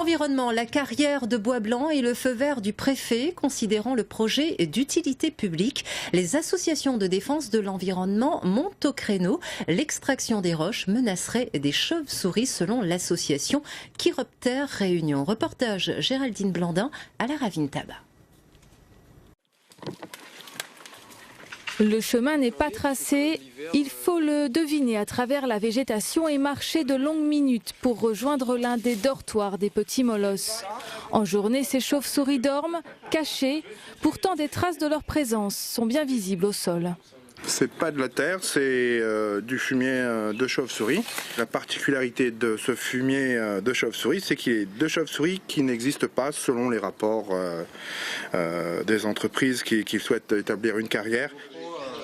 Environnement, la carrière de bois blanc et le feu vert du préfet considérant le projet d'utilité publique. Les associations de défense de l'environnement montent au créneau. L'extraction des roches menacerait des chauves-souris selon l'association Chiroptère Réunion. Reportage Géraldine Blandin à la Ravine Tabac. Le chemin n'est pas tracé, il faut le deviner à travers la végétation et marcher de longues minutes pour rejoindre l'un des dortoirs des petits molosses. En journée, ces chauves-souris dorment, cachées, pourtant des traces de leur présence sont bien visibles au sol. C'est pas de la terre, c'est du fumier de chauve-souris. La particularité de ce fumier de chauve-souris, c'est qu'il est de chauve-souris qui n'existe pas selon les rapports des entreprises qui souhaitent établir une carrière.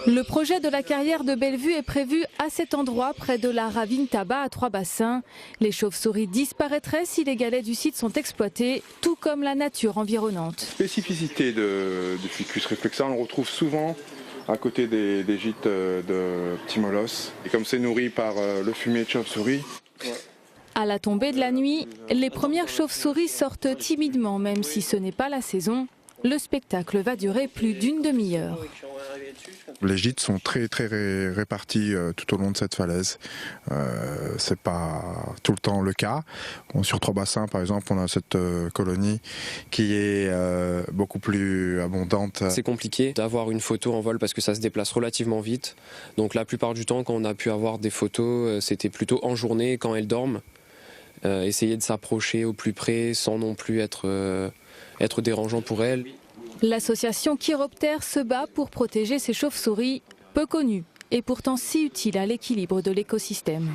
Le projet de la carrière de Bellevue est prévu à cet endroit, près de la Ravine Tabac à Trois-Bassins. Les chauves-souris disparaîtraient si les galets du site sont exploités, tout comme la nature environnante. Spécificité du ficus reflexa, on le retrouve souvent à côté des gîtes de petits molosses. Et comme c'est nourri par le fumier de chauve-souris. À la tombée de la nuit, les premières chauves-souris sortent timidement, même si ce n'est pas la saison. Le spectacle va durer plus d'une demi-heure. Les gîtes sont très répartis tout au long de cette falaise. C'est pas tout le temps le cas. Sur Trois-Bassins, par exemple, on a cette colonie qui est beaucoup plus abondante. C'est compliqué d'avoir une photo en vol parce que ça se déplace relativement vite. Donc la plupart du temps, quand on a pu avoir des photos, c'était plutôt en journée quand elles dorment. Essayer de s'approcher au plus près sans non plus être dérangeant pour elles. L'association Chiroptère se bat pour protéger ces chauves-souris, peu connues et pourtant si utiles à l'équilibre de l'écosystème.